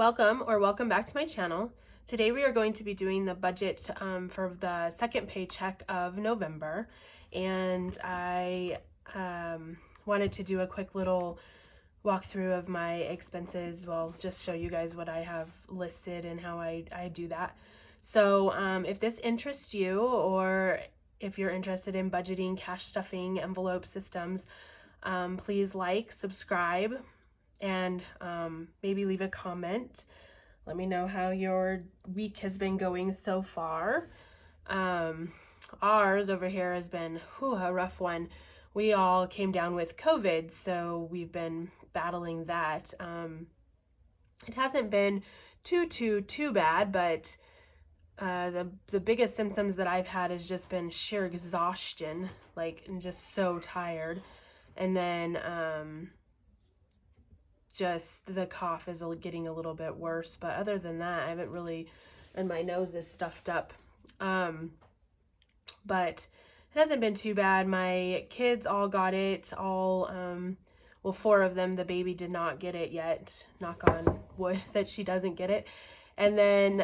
Welcome back to my channel. Today we are going to be doing the budget for the second paycheck of November, and I wanted to do a quick little walkthrough of my expenses. Well, just show you guys what I have listed and how I do that. So if this interests you, or if you're interested in budgeting, cash stuffing, envelope systems, please like, subscribe, and maybe leave a comment. Let me know how your week has been going so far. Ours over here has been a rough one. We all came down with COVID, so we've been battling that. It hasn't been too bad, but the biggest symptoms that I've had has just been sheer exhaustion, and just so tired. And then just the cough is getting a little bit worse, but other than that, I haven't really, and my nose is stuffed up. But it hasn't been too bad. My kids all got it, well, 4 of them. The baby did not get it yet, knock on wood that she doesn't get it. And then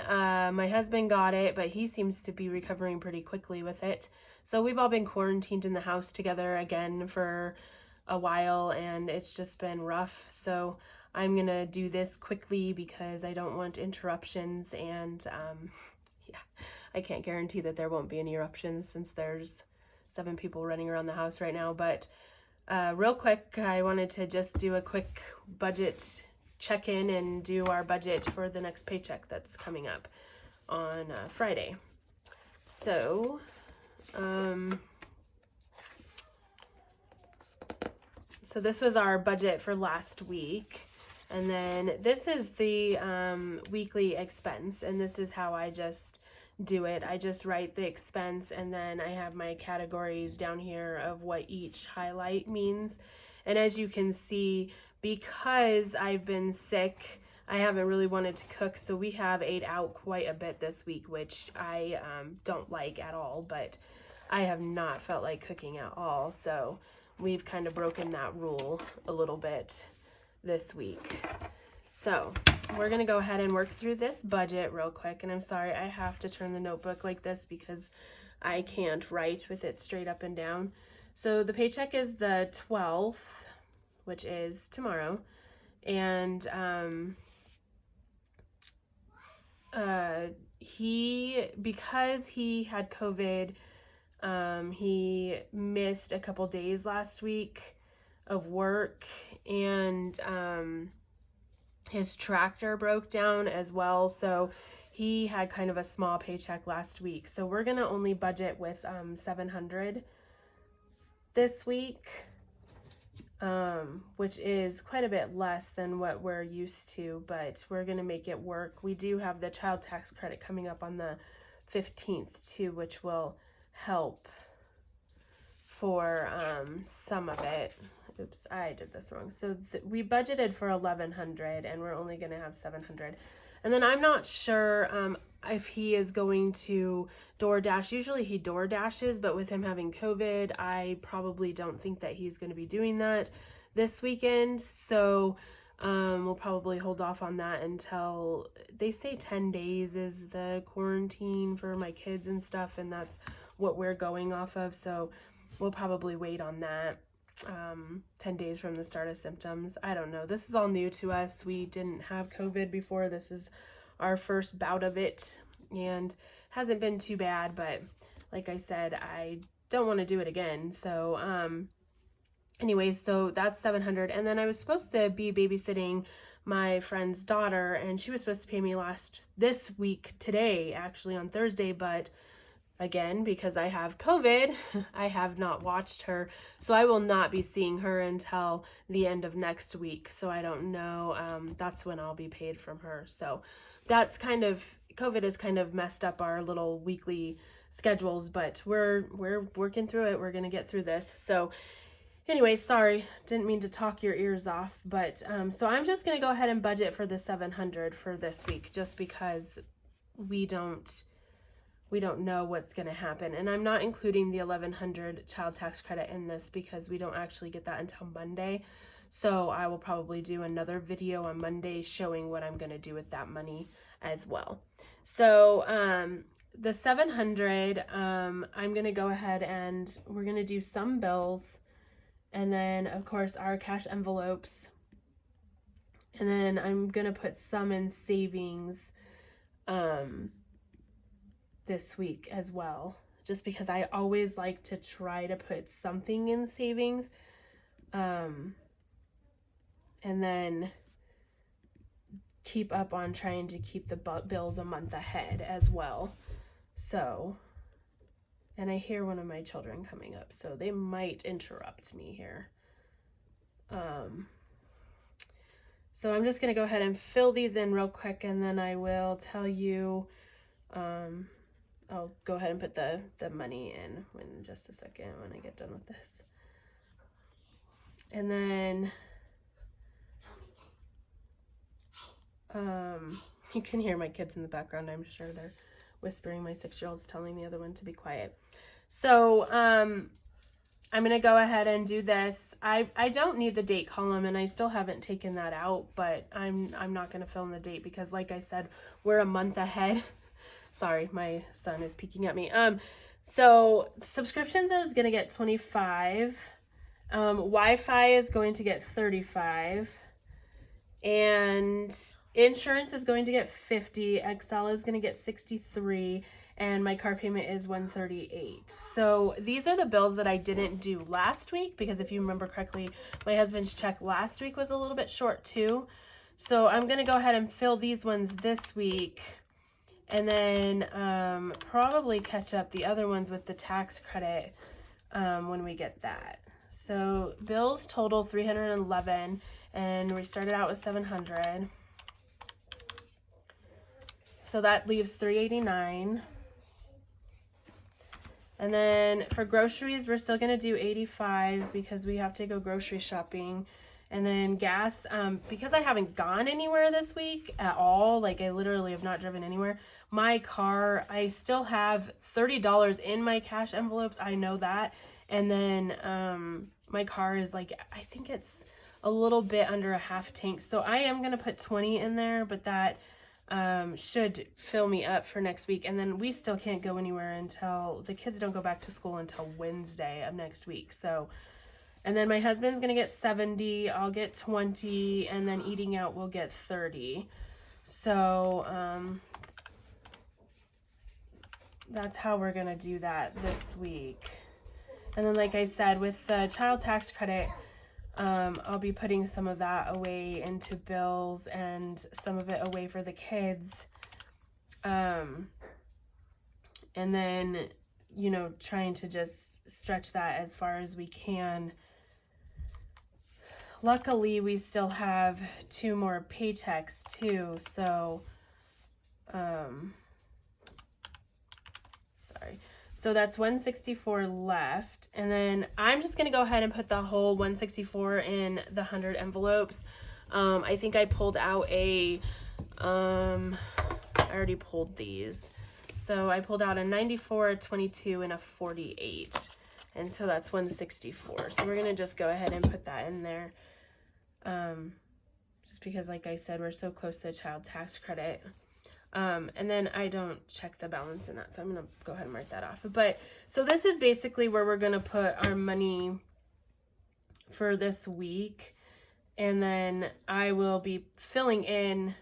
my husband got it, but he seems to be recovering pretty quickly with it. So we've all been quarantined in the house together again for a while, and it's just been rough. So I'm gonna do this quickly because I don't want interruptions, and yeah, I can't guarantee that there won't be any eruptions since there's 7 people running around the house right now. But real quick, I wanted to just do a quick budget check-in and do our budget for the next paycheck that's coming up on Friday. So so this was our budget for last week, and then this is the weekly expense, and this is how I just do it. I just write the expense, and then I have my categories down here of what each highlight means. And as you can see, because I've been sick, I haven't really wanted to cook, so we have ate out quite a bit this week, which I don't like at all, but I have not felt like cooking at all, so we've kind of broken that rule a little bit this week. So we're gonna go ahead and work through this budget real quick, and I'm sorry I have to turn the notebook like this because I can't write with it straight up and down. So the paycheck is the 12th, which is tomorrow, and because he had COVID, he missed a couple days last week of work, and his tractor broke down as well, so he had kind of a small paycheck last week. So we're gonna only budget with $700 this week, which is quite a bit less than what we're used to, but we're gonna make it work. We do have the child tax credit coming up on the 15th too, which will help for some of it. Oops, I did this wrong. So we budgeted for $1,100, and we're only gonna have $700. And then I'm not sure if he is going to DoorDash. Usually he DoorDashes, but with him having COVID, I probably don't think that he's going to be doing that this weekend. So we'll probably hold off on that until, they say 10 days is the quarantine for my kids and stuff, and that's what we're going off of. So we'll probably wait on that. 10 days from the start of symptoms. I don't know. This is all new to us. We didn't have COVID before. This is our first bout of it, and hasn't been too bad, but like I said, I don't want to do it again. So anyways, so that's $700. And then I was supposed to be babysitting my friend's daughter, and she was supposed to pay me this week today, actually on Thursday, but again, because I have COVID, I have not watched her, so I will not be seeing her until the end of next week. So I don't know, that's when I'll be paid from her. So that's COVID has kind of messed up our little weekly schedules, but we're working through it. We're gonna get through this. So anyway, sorry, didn't mean to talk your ears off, but so I'm just gonna go ahead and budget for the $700 for this week, just because we we don't know what's going to happen. And I'm not including the $1,100 child tax credit in this because we don't actually get that until Monday. So I will probably do another video on Monday showing what I'm going to do with that money as well. So the $700, I'm going to go ahead and we're going to do some bills, and then of course our cash envelopes, and then I'm going to put some in savings this week as well, just because I always like to try to put something in savings, and then keep up on trying to keep the bills a month ahead as well. So, and I hear one of my children coming up, so they might interrupt me here. So I'm just going to go ahead and fill these in real quick, and then I will tell you, I'll go ahead and put the money in just a second when I get done with this. And then you can hear my kids in the background. I'm sure they're whispering. My 6-year-old's telling the other one to be quiet. So I'm going to go ahead and do this. I don't need the date column, and I still haven't taken that out, but I'm not going to fill in the date because, like I said, we're a month ahead. Sorry, my son is peeking at me. So subscriptions is going to get 25. Wi-Fi is going to get 35. And insurance is going to get 50. Excel is going to get 63. And my car payment is 138. So these are the bills that I didn't do last week, because if you remember correctly, my husband's check last week was a little bit short too. So I'm going to go ahead and fill these ones this week, and then probably catch up the other ones with the tax credit when we get that. So bills total 311, and we started out with 700. So that leaves 389. And then for groceries, we're still going to do 85 because we have to go grocery shopping. And then gas, because I haven't gone anywhere this week at all, like I literally have not driven anywhere. My car, I still have $30 in my cash envelopes. I know that. And then my car is like, I think it's a little bit under a half tank. So I am going to put 20 in there, but that should fill me up for next week. And then we still can't go anywhere until the kids don't go back to school until Wednesday of next week. So, and then my husband's going to get 70, I'll get 20, and then eating out will get 30. So, that's how we're going to do that this week. And then, like I said, with the child tax credit, I'll be putting some of that away into bills and some of it away for the kids. And then, you know, trying to just stretch that as far as we can. Luckily, we still have 2 more paychecks too, so, sorry. So that's 164 left, and then I'm just going to go ahead and put the whole 164 in the 100 envelopes. I think I pulled out I already pulled these. So I pulled out a 94, a 22, and a 48, and so that's 164. So we're going to just go ahead and put that in there. Just because, like I said, we're so close to the child tax credit. And then I don't check the balance in that, so I'm going to go ahead and mark that off. But, so this is basically where we're going to put our money for this week. And then I will be filling in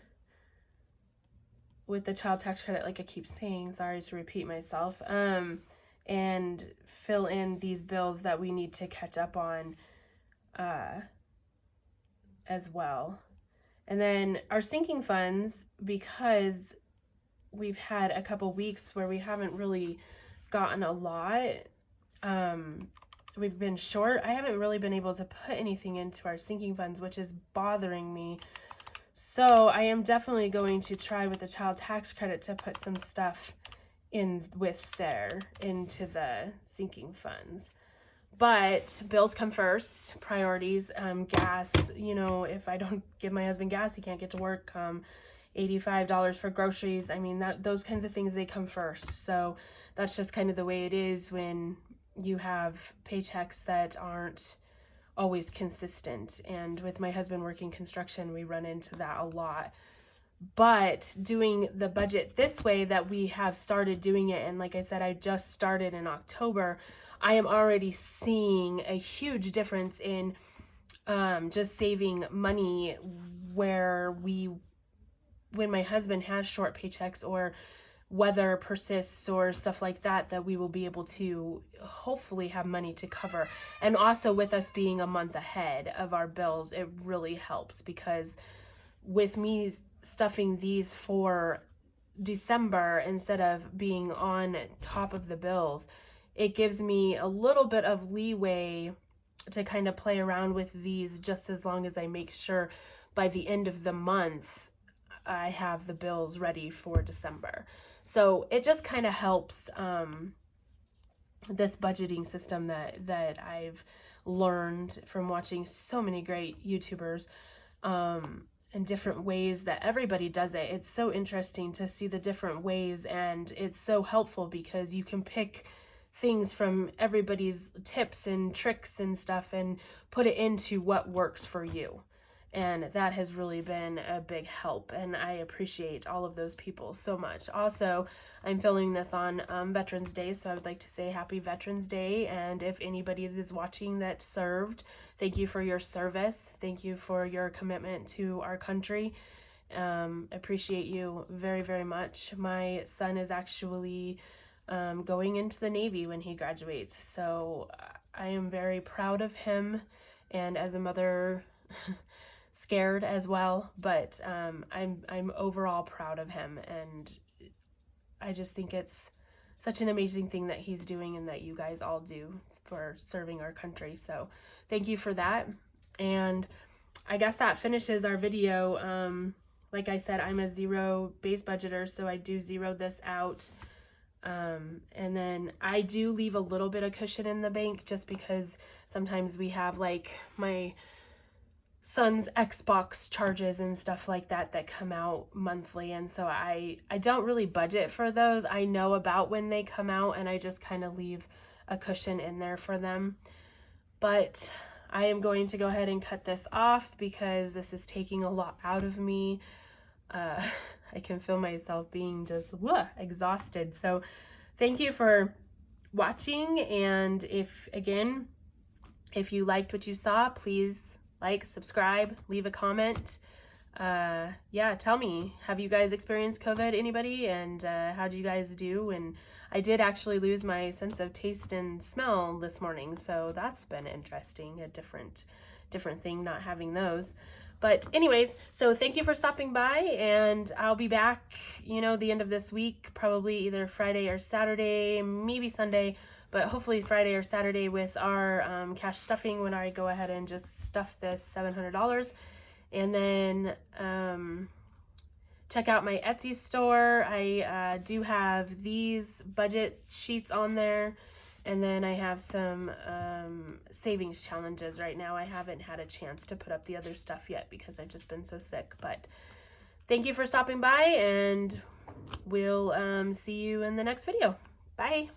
with the child tax credit, like I keep saying, sorry to repeat myself, and fill in these bills that we need to catch up on, as well. And then our sinking funds, because we've had a couple weeks where we haven't really gotten a lot, we've been short. I haven't really been able to put anything into our sinking funds, which is bothering me. So I am definitely going to try with the child tax credit to put some stuff in with there into the sinking funds. But bills come first, priorities, gas, you know, if I don't give my husband gas, he can't get to work. $85 for groceries. I mean, those kinds of things, they come first. So that's just kind of the way it is when you have paychecks that aren't always consistent. And with my husband working construction, we run into that a lot. But doing the budget this way that we have started doing it, and like I said, I just started in October, I am already seeing a huge difference in just saving money when my husband has short paychecks or weather persists or stuff like that, that we will be able to hopefully have money to cover. And also with us being a month ahead of our bills, it really helps, because with me stuffing these for December instead of being on top of the bills, it gives me a little bit of leeway to kind of play around with these, just as long as I make sure by the end of the month I have the bills ready for December. So it just kind of helps, this budgeting system that I've learned from watching so many great YouTubers, and different ways that everybody does it. It's so interesting to see the different ways, and it's so helpful because you can pick things from everybody's tips and tricks and stuff and put it into what works for you. And that has really been a big help, and I appreciate all of those people so much. Also, I'm filming this on Veterans Day, so I would like to say Happy Veterans Day, and if anybody is watching that served, thank you for your service. Thank you for your commitment to our country. Appreciate you very, very much. My son is actually going into the Navy when he graduates, so I am very proud of him, and as a mother, scared as well, but I'm overall proud of him, and I just think it's such an amazing thing that he's doing and that you guys all do for serving our country. So thank you for that. And I guess that finishes our video. Like I said, I'm a zero base budgeter, so I do zero this out. And then I do leave a little bit of cushion in the bank, just because sometimes we have like my son's Xbox charges and stuff like that come out monthly, and so I don't really budget for those. I know about when they come out, and I just kind of leave a cushion in there for them. But I am going to go ahead and cut this off because this is taking a lot out of me. I can feel myself being just exhausted. So thank you for watching, and if you liked what you saw, please like, subscribe, leave a comment. Yeah, tell me, have you guys experienced COVID, anybody? And how do you guys do? And I did actually lose my sense of taste and smell this morning, so that's been interesting, a different thing, not having those. But anyways, so thank you for stopping by, and I'll be back, the end of this week, probably either Friday or Saturday, maybe Sunday, but hopefully Friday or Saturday with our cash stuffing, when I go ahead and just stuff this $700. And then check out my Etsy store. I do have these budget sheets on there. And then I have some savings challenges right now. I haven't had a chance to put up the other stuff yet because I've just been so sick. But thank you for stopping by, and we'll see you in the next video. Bye.